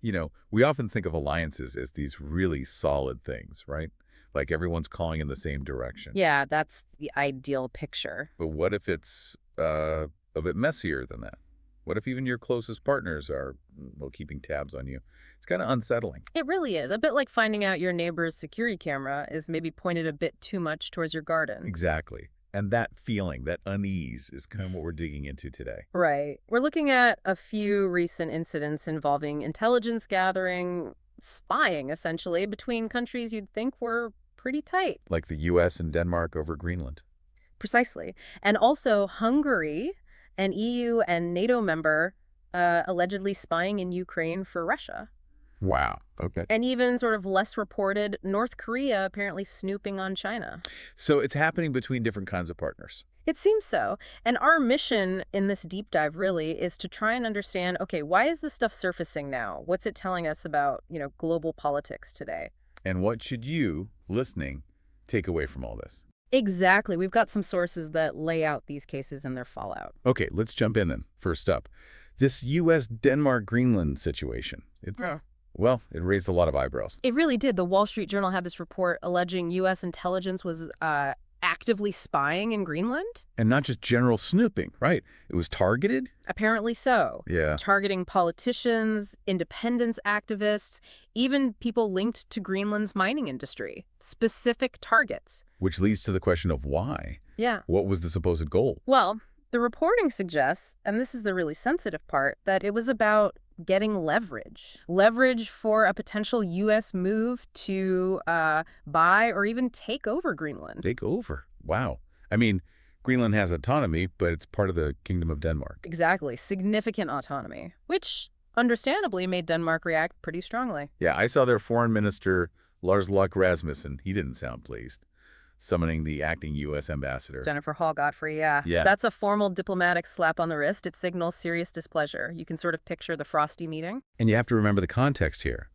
We often think of alliances as these really solid things, right? Like everyone's calling in the same direction. Yeah, that's the ideal picture. But what if it's a bit messier than that? What if even your closest partners are, well, keeping tabs on you? It's kind of unsettling. It really is. A bit like finding out your neighbor's security camera is maybe pointed a bit too much towards your garden. Exactly. And that feeling, that unease, is kind of what we're digging into today. Right. We're looking at a few recent incidents involving intelligence gathering, spying, essentially, between countries you'd think were pretty tight. Like the U.S. and Denmark over Greenland. Precisely. And also Hungary, an EU and NATO member, allegedly spying in Ukraine for Russia. Wow. Okay. And even sort of less reported, North Korea apparently snooping on China. So it's happening between different kinds of partners. It seems so. And our mission in this deep dive really is to try and understand, okay, why is this stuff surfacing now? What's it telling us about, global politics today? And what should you, listening, take away from all this? Exactly. We've got some sources that lay out these cases and their fallout. Okay, let's jump in then. First up, this U.S. Denmark-Greenland situation. Well, it raised a lot of eyebrows. It really did. The Wall Street Journal had this report alleging U.S. intelligence was actively spying in Greenland. And not just general snooping, right? It was targeted? Apparently so. Yeah. Targeting politicians, independence activists, even people linked to Greenland's mining industry. Specific targets. Which leads to the question of why. Yeah. What was the supposed goal? Well, the reporting suggests, and this is the really sensitive part, that it was about getting leverage. Leverage for a potential U.S. move to buy or even take over Greenland. Take over. Wow. I mean, Greenland has autonomy, but it's part of the Kingdom of Denmark. Exactly. Significant autonomy, which understandably made Denmark react pretty strongly. Yeah, I saw their foreign minister, Lars Løkke Rasmussen. He didn't sound pleased, summoning the acting U.S. ambassador. Jennifer Hall Godfrey, yeah. Yeah. That's a formal diplomatic slap on the wrist. It signals serious displeasure. You can sort of picture the frosty meeting. And you have to remember the context here.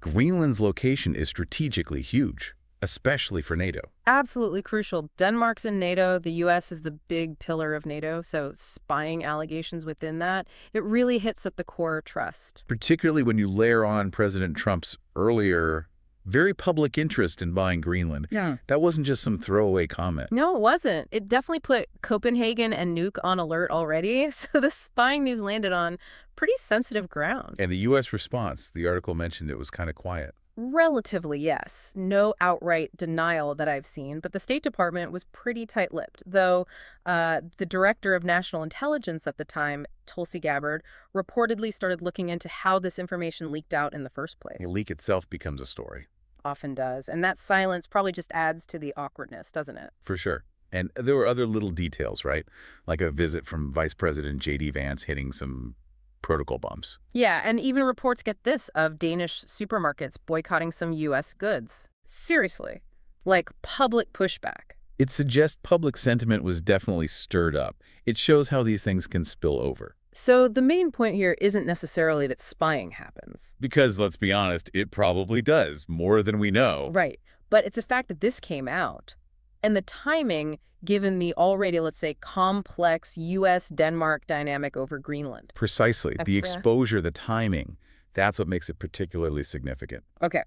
Greenland's location is strategically huge, especially for NATO. Absolutely crucial. Denmark's in NATO. The U.S. is the big pillar of NATO, so spying allegations within that, it really hits at the core trust. Particularly when you layer on President Trump's earlier very public interest in buying Greenland. Yeah. That wasn't just some throwaway comment. No, it wasn't. It definitely put Copenhagen and Nuuk on alert already, so the spying news landed on pretty sensitive ground. And the U.S. response, the article mentioned it was kind of quiet. Relatively, yes. No outright denial that I've seen, but the State Department was pretty tight-lipped, though the Director of National Intelligence at the time, Tulsi Gabbard, reportedly started looking into how this information leaked out in the first place. The leak itself becomes a story. Often does. And that silence probably just adds to the awkwardness, doesn't it? For sure. And there were other little details, right? Like a visit from Vice President J.D. Vance hitting some protocol bumps. Yeah, and even reports get this of Danish supermarkets boycotting some U.S. goods. Seriously. Like public pushback. It suggests public sentiment was definitely stirred up. It shows how these things can spill over. So the main point here isn't necessarily that spying happens. Because, let's be honest, it probably does, more than we know. Right. But it's a fact that this came out. And the timing, given the already, let's say, complex U.S.-Denmark dynamic over Greenland. Precisely. The exposure, the timing, that's what makes it particularly significant. Okay.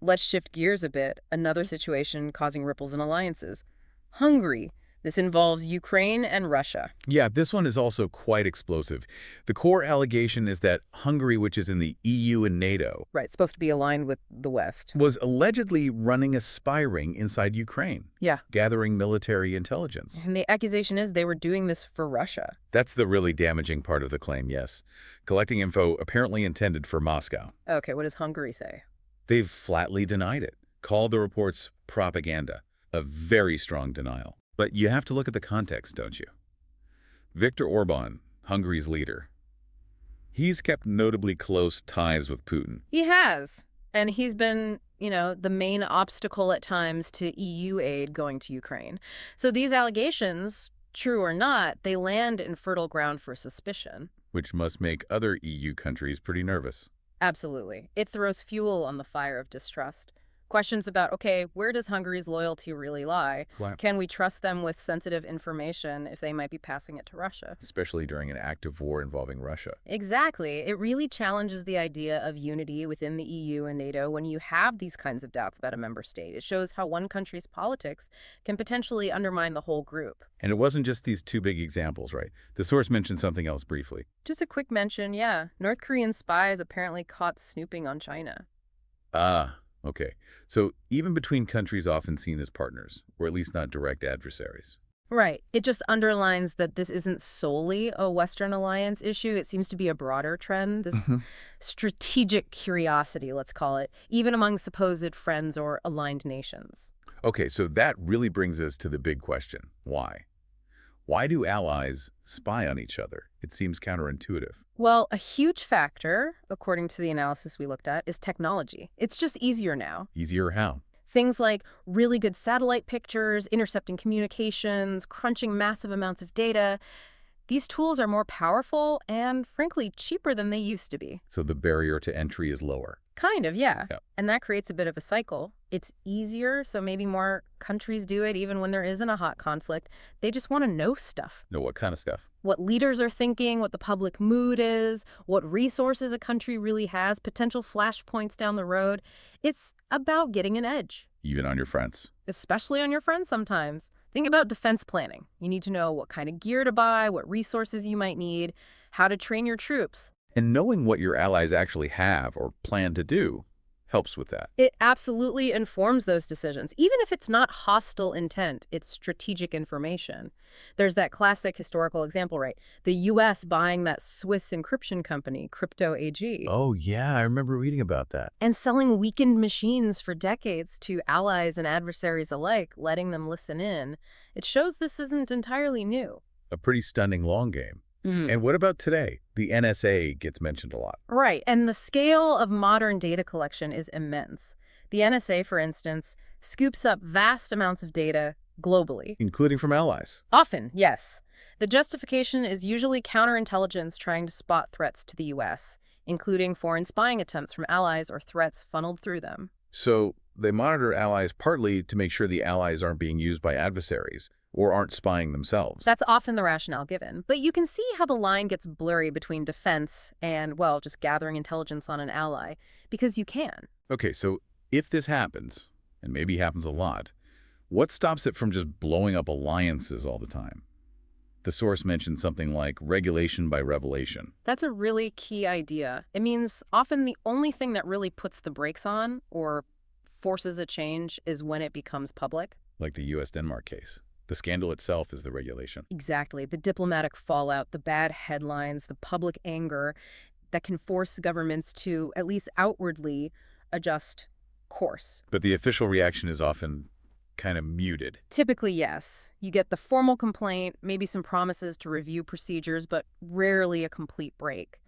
Let's shift gears a bit. Another situation causing ripples in alliances. Hungary. This involves Ukraine and Russia. Yeah, this one is also quite explosive. The core allegation is that Hungary, which is in the EU and NATO, right, supposed to be aligned with the West, was allegedly running a spy ring inside Ukraine. Yeah. Gathering military intelligence. And the accusation is they were doing this for Russia. That's the really damaging part of the claim, yes. Collecting info apparently intended for Moscow. Okay, what does Hungary say? They've flatly denied it. Called the reports propaganda. A very strong denial. But you have to look at the context, don't you? Viktor Orban, Hungary's leader, he's kept notably close ties with Putin. He has. And he's been, the main obstacle at times to EU aid going to Ukraine. So these allegations, true or not, they land in fertile ground for suspicion. Which must make other EU countries pretty nervous. Absolutely. It throws fuel on the fire of distrust. Questions about, okay, where does Hungary's loyalty really lie? Wow. Can we trust them with sensitive information if they might be passing it to Russia? Especially during an active war involving Russia. Exactly. It really challenges the idea of unity within the EU and NATO when you have these kinds of doubts about a member state. It shows how one country's politics can potentially undermine the whole group. And it wasn't just these two big examples, right? The source mentioned something else briefly. Just a quick mention, yeah. North Korean spies apparently caught snooping on China. Ah, okay. So even between countries often seen as partners, or at least not direct adversaries. Right. It just underlines that this isn't solely a Western alliance issue. It seems to be a broader trend, this strategic curiosity, let's call it, even among supposed friends or aligned nations. Okay, so that really brings us to the big question. Why? Why do allies spy on each other? It seems counterintuitive. Well, a huge factor, according to the analysis we looked at, is technology. It's just easier now. Easier how? Things like really good satellite pictures, intercepting communications, crunching massive amounts of data. These tools are more powerful and, frankly, cheaper than they used to be. So the barrier to entry is lower. Kind of, yeah. Yeah. And that creates a bit of a cycle. It's easier, so maybe more countries do it even when there isn't a hot conflict. They just want to know stuff. Know what kind of stuff? What leaders are thinking, what the public mood is, what resources a country really has, potential flashpoints down the road. It's about getting an edge. Even on your friends. Especially on your friends sometimes. Think about defense planning. You need to know what kind of gear to buy, what resources you might need, how to train your troops. And knowing what your allies actually have or plan to do helps with that. It absolutely informs those decisions. Even if it's not hostile intent, it's strategic information. There's that classic historical example, right? The U.S. buying that Swiss encryption company, Crypto AG. Oh, yeah, I remember reading about that. And selling weakened machines for decades to allies and adversaries alike, letting them listen in. It shows this isn't entirely new. A pretty stunning long game. And what about today? The NSA gets mentioned a lot. Right, and the scale of modern data collection is immense. The NSA, for instance, scoops up vast amounts of data globally. Including from allies. Often, yes. The justification is usually counterintelligence trying to spot threats to the U.S., including foreign spying attempts from allies or threats funneled through them. So they monitor allies partly to make sure the allies aren't being used by adversaries or aren't spying themselves. That's often the rationale given. But you can see how the line gets blurry between defense and, well, just gathering intelligence on an ally, because you can. Okay, so if this happens, and maybe happens a lot, what stops it from just blowing up alliances all the time? The source mentioned something like regulation by revelation. That's a really key idea. It means often the only thing that really puts the brakes on or forces a change is when it becomes public. Like the U.S.-Denmark case. The scandal itself is the regulation. Exactly. The diplomatic fallout, the bad headlines, the public anger that can force governments to, at least outwardly, adjust course. But the official reaction is often kind of muted. Typically, yes. You get the formal complaint, maybe some promises to review procedures, but rarely a complete break.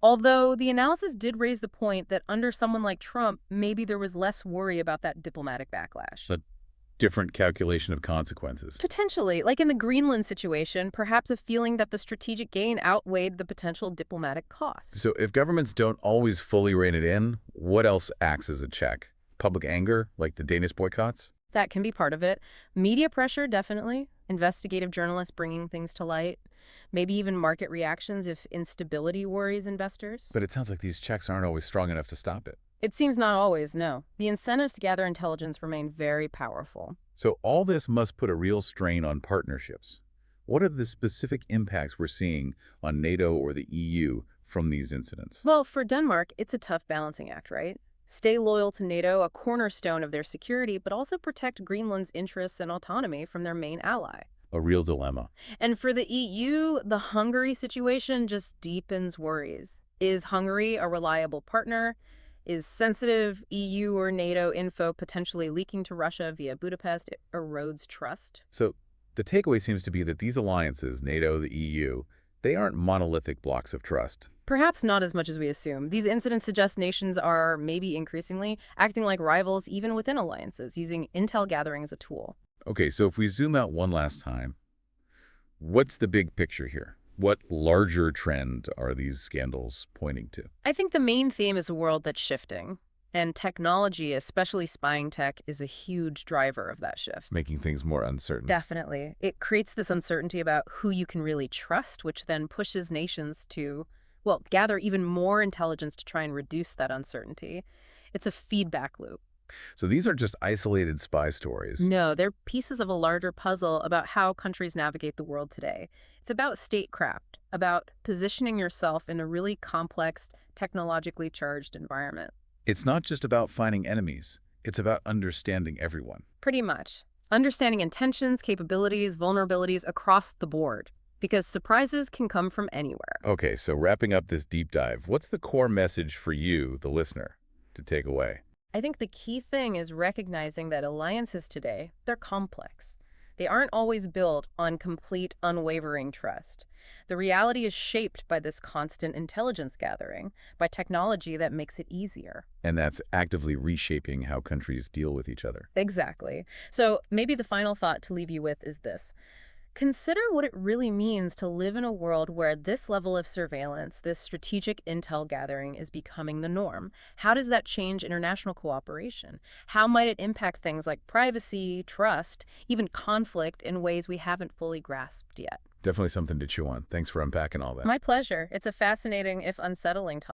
Although the analysis did raise the point that under someone like Trump, maybe there was less worry about that diplomatic backlash. A different calculation of consequences. Potentially, like in the Greenland situation, perhaps a feeling that the strategic gain outweighed the potential diplomatic cost. So if governments don't always fully rein it in, what else acts as a check? Public anger, like the Danish boycotts? That can be part of it. Media pressure, definitely. Investigative journalists bringing things to light. Maybe even market reactions if instability worries investors. But it sounds like these checks aren't always strong enough to stop it. It seems not always, no. The incentives to gather intelligence remain very powerful. So all this must put a real strain on partnerships. What are the specific impacts we're seeing on NATO or the EU from these incidents? Well, for Denmark, it's a tough balancing act, right? Stay loyal to NATO, a cornerstone of their security, but also protect Greenland's interests and autonomy from their main ally. A real dilemma. And for the EU, the Hungary situation just deepens worries. Is Hungary a reliable partner? Is sensitive EU or NATO info potentially leaking to Russia via Budapest? It erodes trust. So the takeaway seems to be that these alliances, NATO, the EU, they aren't monolithic blocks of trust. Perhaps not as much as we assume. These incidents suggest nations are, maybe increasingly, acting like rivals even within alliances, using intel gathering as a tool. Okay, so if we zoom out one last time, what's the big picture here? What larger trend are these scandals pointing to? I think the main theme is a world that's shifting. And technology, especially spying tech, is a huge driver of that shift. Making things more uncertain. Definitely. It creates this uncertainty about who you can really trust, which then pushes nations to, well, gather even more intelligence to try and reduce that uncertainty. It's a feedback loop. So these are just isolated spy stories. No, they're pieces of a larger puzzle about how countries navigate the world today. It's about statecraft, about positioning yourself in a really complex, technologically charged environment. It's not just about finding enemies. It's about understanding everyone. Pretty much. Understanding intentions, capabilities, vulnerabilities across the board. Because surprises can come from anywhere. Okay, so wrapping up this deep dive, what's the core message for you, the listener, to take away? I think the key thing is recognizing that alliances today, they're complex. They aren't always built on complete, unwavering trust. The reality is shaped by this constant intelligence gathering, by technology that makes it easier. And that's actively reshaping how countries deal with each other. Exactly. So maybe the final thought to leave you with is this. Consider what it really means to live in a world where this level of surveillance, this strategic intel gathering, is becoming the norm. How does that change international cooperation? How might it impact things like privacy, trust, even conflict in ways we haven't fully grasped yet? Definitely something to chew on. Thanks for unpacking all that. My pleasure. It's a fascinating, if unsettling,